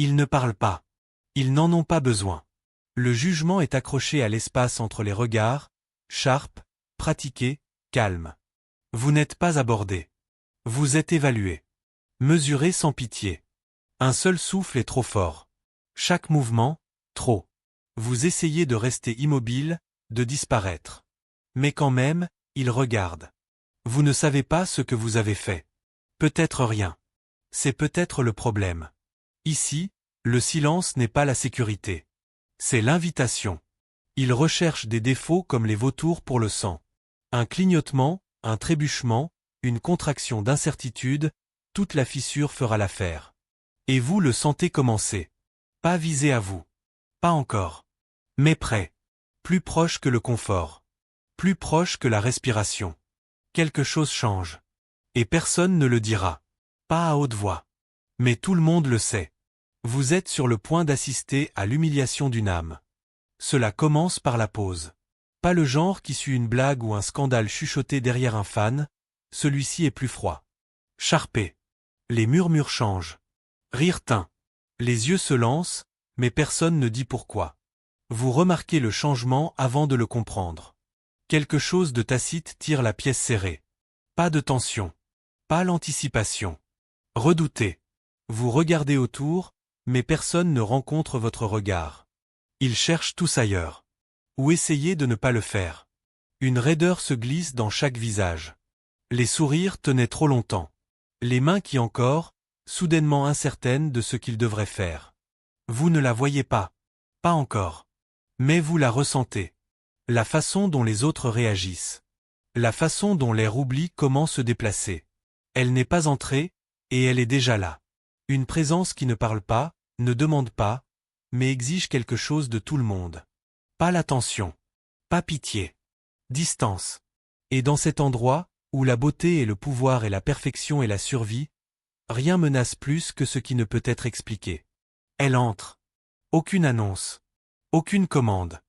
Ils ne parlent pas. Ils n'en ont pas besoin. Le jugement est accroché à l'espace entre les regards, sharp, pratiqué, calme. Vous n'êtes pas abordé. Vous êtes évalué. Mesuré sans pitié. Un seul souffle est trop fort. Chaque mouvement, trop. Vous essayez de rester immobile, de disparaître. Mais quand même, il regarde. Vous ne savez pas ce que vous avez fait. Peut-être rien. C'est peut-être le problème. Ici, le silence n'est pas la sécurité. C'est l'invitation. Il recherche des défauts comme les vautours pour le sang. Un clignotement, un trébuchement, une contraction d'incertitude, toute la fissure fera l'affaire. Et vous le sentez commencer. Pas visé à vous. Pas encore. Mais près. Plus proche que le confort. Plus proche que la respiration. Quelque chose change. Et personne ne le dira. Pas à haute voix. Mais tout le monde le sait. Vous êtes sur le point d'assister à l'humiliation d'une âme. Cela commence par la pause. Pas le genre qui suit une blague ou un scandale chuchoté derrière un fan, celui-ci est plus froid. Charpé. Les murmures changent. Rire teint. Les yeux se lancent, mais personne ne dit pourquoi. Vous remarquez le changement avant de le comprendre. Quelque chose de tacite tire la pièce serrée. Pas de tension. Pas l'anticipation. Redouté. Vous regardez autour, mais personne ne rencontre votre regard. Ils cherchent tous ailleurs. Ou essayez de ne pas le faire. Une raideur se glisse dans chaque visage. Les sourires tenaient trop longtemps. Les mains qui encore, soudainement incertaines de ce qu'ils devraient faire. Vous ne la voyez pas. Pas encore. Mais vous la ressentez. La façon dont les autres réagissent. La façon dont l'air oublie comment se déplacer. Elle n'est pas entrée, et elle est déjà là. Une présence qui ne parle pas, ne demande pas, mais exige quelque chose de tout le monde. Pas l'attention. Pas pitié. Distance. Et dans cet endroit, où la beauté et le pouvoir et la perfection et la survie, rien menace plus que ce qui ne peut être expliqué. Elle entre. Aucune annonce. Aucune commande.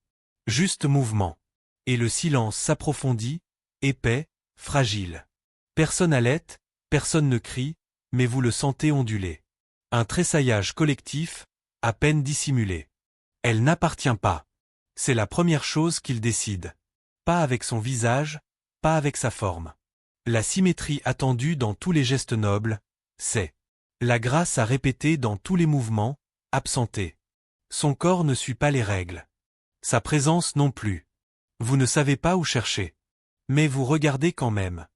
Juste mouvement. Et le silence s'approfondit, épais, fragile. Personne halète, personne ne crie, mais vous le sentez onduler. Un tressaillage collectif, à peine dissimulé. Elle n'appartient pas. C'est la première chose qu'il décide. Pas avec son visage, pas avec sa forme. La symétrie attendue dans tous les gestes nobles, c'est la grâce à répéter dans tous les mouvements, absentés. Son corps ne suit pas les règles. Sa présence non plus. Vous ne savez pas où chercher. Mais vous regardez quand même.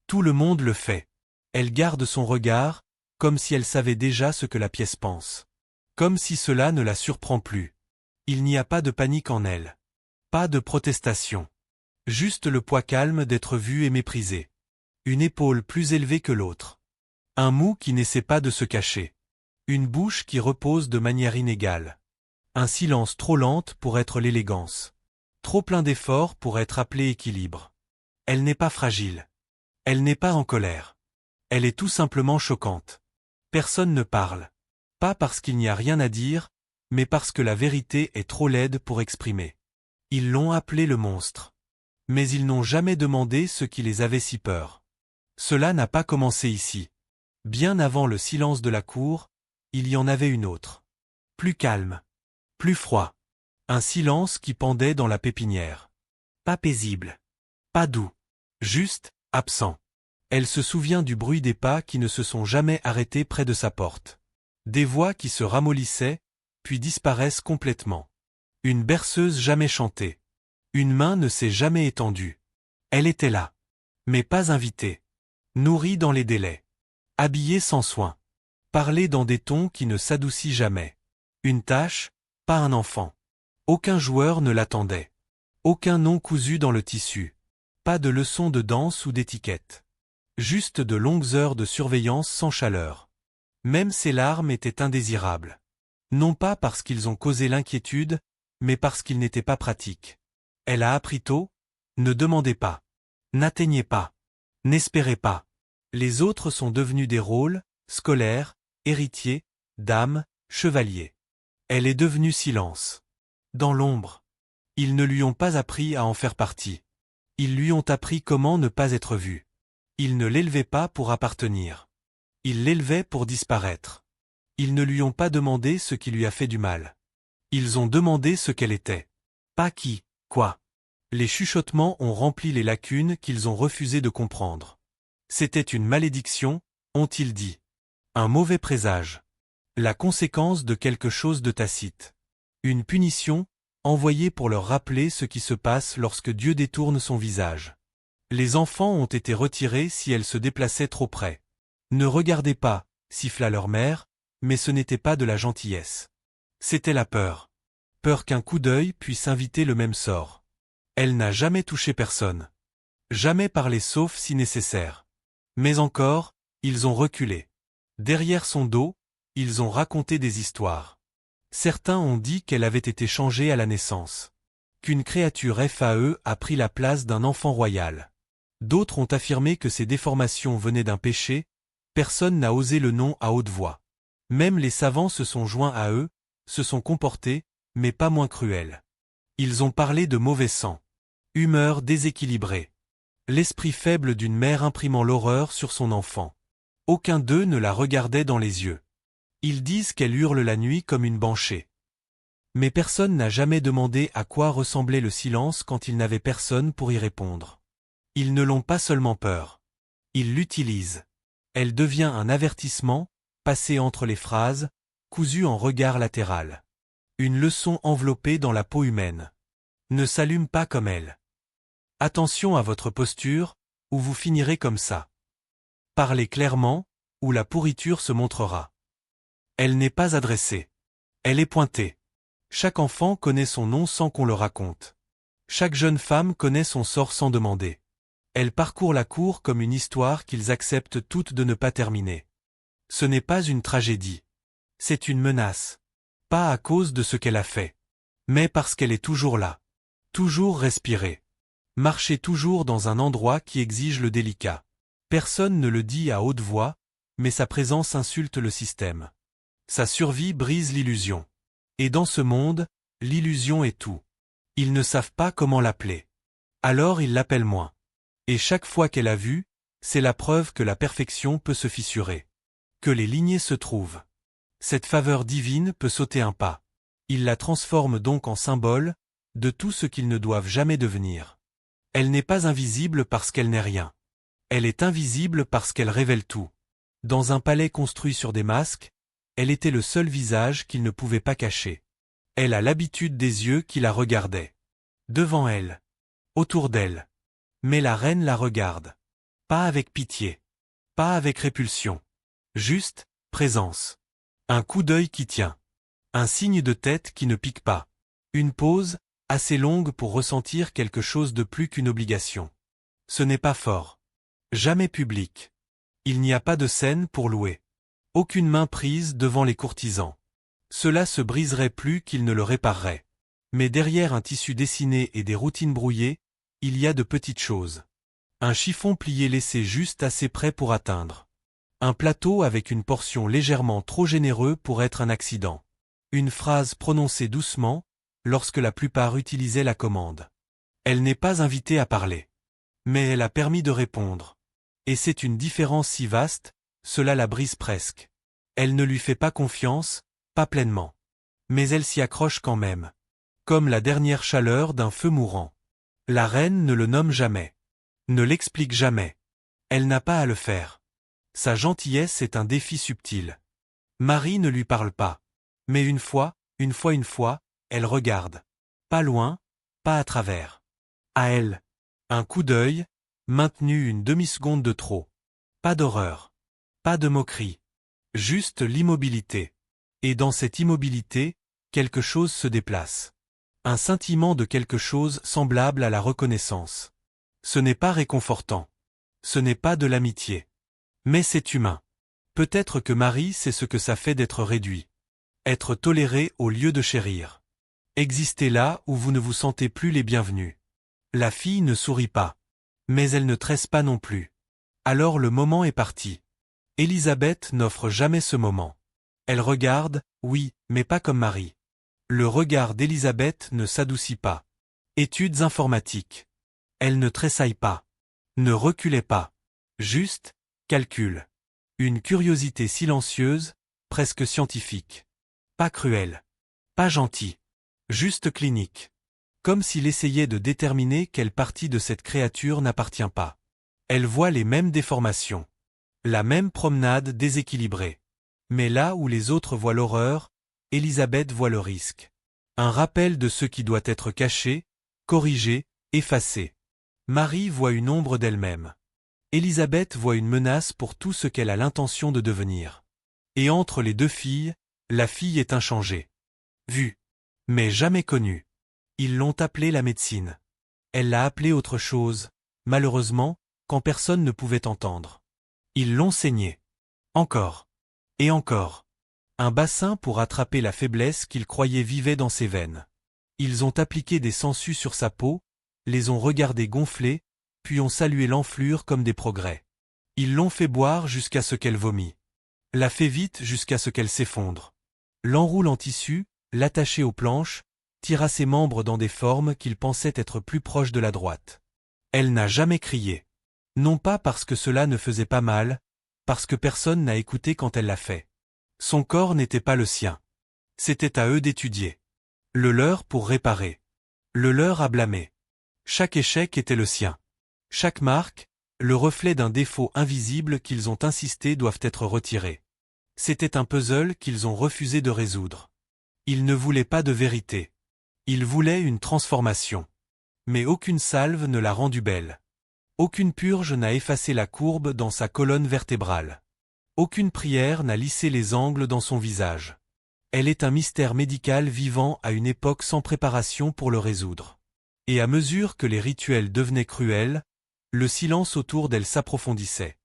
Tout le monde le fait. Elle garde son regard, comme si elle savait déjà ce que la pièce pense. Comme si cela ne la surprend plus. Il n'y a pas de panique en elle. Pas de protestation. Juste le poids calme d'être vu et méprisé. Une épaule plus élevée que l'autre. Un mou qui n'essaie pas de se cacher. Une bouche qui repose de manière inégale. Un silence trop lente pour être l'élégance. Trop plein d'efforts pour être appelé équilibre. Elle n'est pas fragile. Elle n'est pas en colère. Elle est tout simplement choquante. Personne ne parle. Pas parce qu'il n'y a rien à dire, mais parce que la vérité est trop laide pour exprimer. Ils l'ont appelé le monstre. Mais ils n'ont jamais demandé ce qui les avait si peur. Cela n'a pas commencé ici. Bien avant le silence de la cour, il y en avait une autre. Plus calme. Plus froid. Un silence qui pendait dans la pépinière. Pas paisible. Pas doux. Juste, absent. Elle se souvient du bruit des pas qui ne se sont jamais arrêtés près de sa porte. Des voix qui se ramollissaient, puis disparaissent complètement. Une berceuse jamais chantée. Une main ne s'est jamais étendue. Elle était là. Mais pas invitée. Nourrie dans les délais. Habillée sans soin. Parlée dans des tons qui ne s'adoucissent jamais. Une tâche, pas un enfant. Aucun joueur ne l'attendait. Aucun nom cousu dans le tissu. Pas de leçon de danse ou d'étiquette. Juste de longues heures de surveillance sans chaleur. Même ses larmes étaient indésirables. Non pas parce qu'ils ont causé l'inquiétude, mais parce qu'ils n'étaient pas pratiques. Elle a appris tôt, ne demandez pas. N'atteignez pas. N'espérez pas. Les autres sont devenus des rôles, scolaires, héritiers, dames, chevaliers. Elle est devenue silence. Dans l'ombre. Ils ne lui ont pas appris à en faire partie. Ils lui ont appris comment ne pas être vu. Ils ne l'élevaient pas pour appartenir. Ils l'élevaient pour disparaître. Ils ne lui ont pas demandé ce qui lui a fait du mal. Ils ont demandé ce qu'elle était. Pas qui, quoi. Les chuchotements ont rempli les lacunes qu'ils ont refusé de comprendre. C'était une malédiction, ont-ils dit. Un mauvais présage. La conséquence de quelque chose de tacite. Une punition, envoyée pour leur rappeler ce qui se passe lorsque Dieu détourne son visage. Les enfants ont été retirés si elle se déplaçait trop près. Ne regardez pas, siffla leur mère, mais ce n'était pas de la gentillesse. C'était la peur. Peur qu'un coup d'œil puisse inviter le même sort. Elle n'a jamais touché personne. Jamais parlé sauf si nécessaire. Mais encore, ils ont reculé. Derrière son dos, ils ont raconté des histoires. Certains ont dit qu'elle avait été changée à la naissance. Qu'une créature FAE a pris la place d'un enfant royal. D'autres ont affirmé que ces déformations venaient d'un péché, personne n'a osé le nom à haute voix. Même les savants se sont joints à eux, se sont comportés, mais pas moins cruels. Ils ont parlé de mauvais sang. Humeur déséquilibrée. L'esprit faible d'une mère imprimant l'horreur sur son enfant. Aucun d'eux ne la regardait dans les yeux. Ils disent qu'elle hurle la nuit comme une banshee. Mais personne n'a jamais demandé à quoi ressemblait le silence quand il n'avait personne pour y répondre. Ils ne l'ont pas seulement peur. Ils l'utilisent. Elle devient un avertissement, passé entre les phrases, cousu en regard latéral. Une leçon enveloppée dans la peau humaine. Ne s'allume pas comme elle. Attention à votre posture, ou vous finirez comme ça. Parlez clairement, ou la pourriture se montrera. Elle n'est pas adressée. Elle est pointée. Chaque enfant connaît son nom sans qu'on le raconte. Chaque jeune femme connaît son sort sans demander. Elle parcourt la cour comme une histoire qu'ils acceptent toutes de ne pas terminer. Ce n'est pas une tragédie. C'est une menace. Pas à cause de ce qu'elle a fait. Mais parce qu'elle est toujours là. Toujours respirer. Marcher toujours dans un endroit qui exige le délicat. Personne ne le dit à haute voix, mais sa présence insulte le système. Sa survie brise l'illusion. Et dans ce monde, l'illusion est tout. Ils ne savent pas comment l'appeler. Alors ils l'appellent moins. Et chaque fois qu'elle a vu, c'est la preuve que la perfection peut se fissurer. Que les lignées se trouvent. Cette faveur divine peut sauter un pas. Ils la transforment donc en symbole de tout ce qu'ils ne doivent jamais devenir. Elle n'est pas invisible parce qu'elle n'est rien. Elle est invisible parce qu'elle révèle tout. Dans un palais construit sur des masques, elle était le seul visage qu'ils ne pouvaient pas cacher. Elle a l'habitude des yeux qui la regardaient. Devant elle. Autour d'elle. Mais la reine la regarde. Pas avec pitié. Pas avec répulsion. Juste, présence. Un coup d'œil qui tient. Un signe de tête qui ne pique pas. Une pause, assez longue pour ressentir quelque chose de plus qu'une obligation. Ce n'est pas fort. Jamais public. Il n'y a pas de scène pour louer. Aucune main prise devant les courtisans. Cela se briserait plus qu'il ne le réparerait. Mais derrière un tissu dessiné et des routines brouillées, il y a de petites choses. Un chiffon plié laissé juste assez près pour atteindre. Un plateau avec une portion légèrement trop généreux pour être un accident. Une phrase prononcée doucement, lorsque la plupart utilisaient la commande. Elle n'est pas invitée à parler. Mais elle a permis de répondre. Et c'est une différence si vaste, cela la brise presque. Elle ne lui fait pas confiance, pas pleinement. Mais elle s'y accroche quand même. Comme la dernière chaleur d'un feu mourant. La reine ne le nomme jamais. Ne l'explique jamais. Elle n'a pas à le faire. Sa gentillesse est un défi subtil. Marie ne lui parle pas. Mais une fois, elle regarde. Pas loin, pas à travers. À elle. Un coup d'œil, maintenu une demi-seconde de trop. Pas d'horreur. Pas de moquerie. Juste l'immobilité. Et dans cette immobilité, quelque chose se déplace. Un scintillement de quelque chose semblable à la reconnaissance. Ce n'est pas réconfortant. Ce n'est pas de l'amitié. Mais c'est humain. Peut-être que Marie sait ce que ça fait d'être réduit. Être toléré au lieu de chérir. Exister là où vous ne vous sentez plus les bienvenus. La fille ne sourit pas. Mais elle ne tresse pas non plus. Alors le moment est parti. Élisabeth n'offre jamais ce moment. Elle regarde, oui, mais pas comme Marie. Le regard d'Élisabeth ne s'adoucit pas. Études informatiques. Elle ne tressaille pas. Ne reculait pas. Juste, calcul. Une curiosité silencieuse, presque scientifique. Pas cruel. Pas gentil. Juste clinique. Comme s'il essayait de déterminer quelle partie de cette créature n'appartient pas. Elle voit les mêmes déformations. La même promenade déséquilibrée. Mais là où les autres voient l'horreur, Elisabeth voit le risque. Un rappel de ce qui doit être caché, corrigé, effacé. Marie voit une ombre d'elle-même. Elisabeth voit une menace pour tout ce qu'elle a l'intention de devenir. Et entre les deux filles, la fille est inchangée. Vue. Mais jamais connue. Ils l'ont appelée la médecine. Elle l'a appelée autre chose, malheureusement, quand personne ne pouvait entendre. Ils l'ont saignée. Encore. Et encore. Un bassin pour attraper la faiblesse qu'ils croyaient vivait dans ses veines. Ils ont appliqué des sangsues sur sa peau, les ont regardés gonfler, puis ont salué l'enflure comme des progrès. Ils l'ont fait boire jusqu'à ce qu'elle vomit. La fait vite jusqu'à ce qu'elle s'effondre. L'enroule en tissu, l'attacher aux planches, tira ses membres dans des formes qu'il pensait être plus proches de la droite. Elle n'a jamais crié. Non pas parce que cela ne faisait pas mal, parce que personne n'a écouté quand elle l'a fait. Son corps n'était pas le sien. C'était à eux d'étudier. Le leur pour réparer. Le leur à blâmer. Chaque échec était le sien. Chaque marque, le reflet d'un défaut invisible qu'ils ont insisté doivent être retirés. C'était un puzzle qu'ils ont refusé de résoudre. Ils ne voulaient pas de vérité. Ils voulaient une transformation. Mais aucune salve ne l'a rendue belle. Aucune purge n'a effacé la courbe dans sa colonne vertébrale. Aucune prière n'a lissé les angles dans son visage. Elle est un mystère médical vivant à une époque sans préparation pour le résoudre. Et à mesure que les rituels devenaient cruels, le silence autour d'elle s'approfondissait.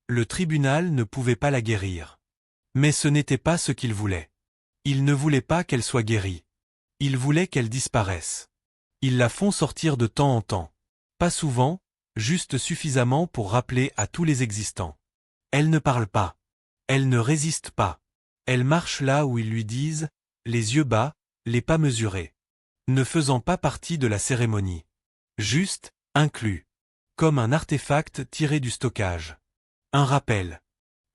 Le tribunal ne pouvait pas la guérir. Mais ce n'était pas ce qu'il voulait. Il ne voulait pas qu'elle soit guérie. Il voulait qu'elle disparaisse. Ils la font sortir de temps en temps. Pas souvent, juste suffisamment pour rappeler à tous les existants. Elle ne parle pas. Elle ne résiste pas. Elle marche là où ils lui disent, les yeux bas, les pas mesurés. Ne faisant pas partie de la cérémonie. Juste, inclus. Comme un artefact tiré du stockage. Un rappel.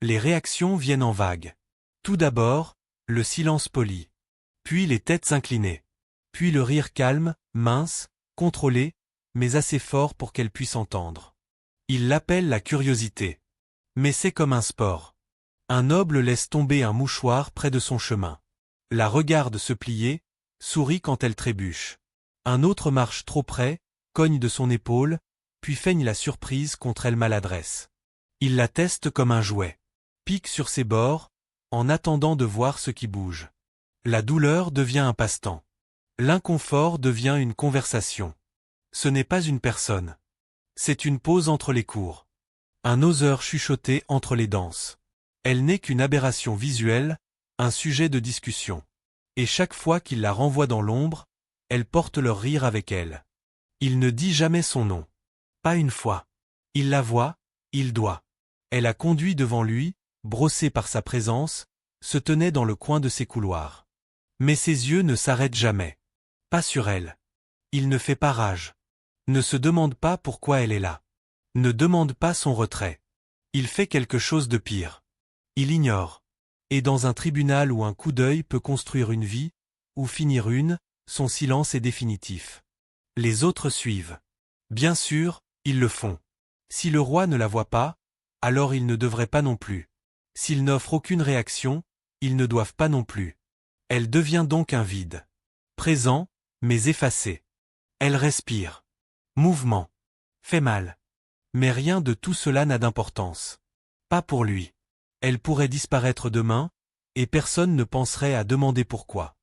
Les réactions viennent en vagues. Tout d'abord, le silence poli. Puis les têtes inclinées. Puis le rire calme, mince, contrôlé, mais assez fort pour qu'elle puisse entendre. Il l'appelle la curiosité. Mais c'est comme un sport. Un noble laisse tomber un mouchoir près de son chemin. La regarde se plier, sourit quand elle trébuche. Un autre marche trop près, cogne de son épaule, puis feigne la surprise contre elle maladresse. Il la teste comme un jouet. Pique sur ses bords, en attendant de voir ce qui bouge. La douleur devient un passe-temps. L'inconfort devient une conversation. Ce n'est pas une personne. C'est une pause entre les cours. Un oseur chuchoté entre les danses. Elle n'est qu'une aberration visuelle, un sujet de discussion. Et chaque fois qu'il la renvoie dans l'ombre, elle porte leur rire avec elle. Il ne dit jamais son nom. Pas une fois. Il la voit, il doit. Elle a conduit devant lui, brossée par sa présence, se tenait dans le coin de ses couloirs. Mais ses yeux ne s'arrêtent jamais. Pas sur elle. Il ne fait pas rage. Ne se demande pas pourquoi elle est là. Ne demande pas son retrait. Il fait quelque chose de pire. Il ignore. Et dans un tribunal où un coup d'œil peut construire une vie, ou finir une, son silence est définitif. Les autres suivent. Bien sûr, ils le font. Si le roi ne la voit pas, alors ils ne devraient pas non plus. S'ils n'offrent aucune réaction, ils ne doivent pas non plus. Elle devient donc un vide. Présent, mais effacé. Elle respire. Mouvement. Fait mal. Mais rien de tout cela n'a d'importance. Pas pour lui. Elle pourrait disparaître demain, et personne ne penserait à demander pourquoi.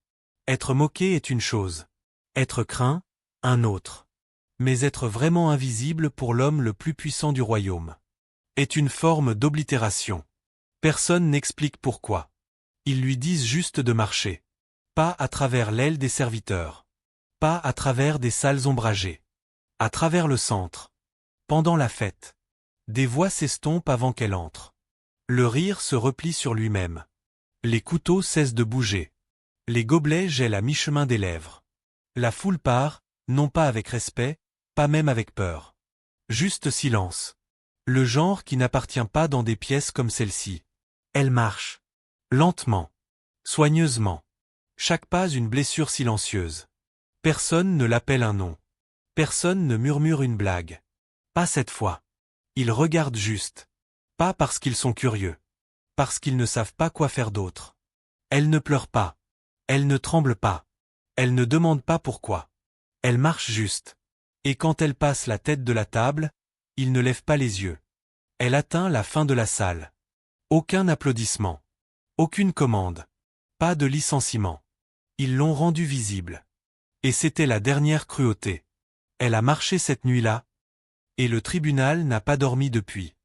Être moqué est une chose. Être craint, un autre. Mais être vraiment invisible pour l'homme le plus puissant du royaume est une forme d'oblitération. Personne n'explique pourquoi. Ils lui disent juste de marcher. Pas à travers l'aile des serviteurs. Pas à travers des salles ombragées. À travers le centre. Pendant la fête. Des voix s'estompent avant qu'elle entre. Le rire se replie sur lui-même. Les couteaux cessent de bouger. Les gobelets gèlent à mi-chemin des lèvres. La foule part, non pas avec respect, pas même avec peur. Juste silence. Le genre qui n'appartient pas dans des pièces comme celle-ci. Elle marche. Lentement. Soigneusement. Chaque pas une blessure silencieuse. Personne ne l'appelle un nom. Personne ne murmure une blague. Pas cette fois. Ils regardent juste. Pas parce qu'ils sont curieux. Parce qu'ils ne savent pas quoi faire d'autre. Elle ne pleure pas. Elle ne tremble pas. Elle ne demande pas pourquoi. Elle marche juste. Et quand elle passe la tête de la table, il ne lève pas les yeux. Elle atteint la fin de la salle. Aucun applaudissement. Aucune commande. Pas de licenciement. Ils l'ont rendue visible. Et c'était la dernière cruauté. Elle a marché cette nuit-là. Et le tribunal n'a pas dormi depuis.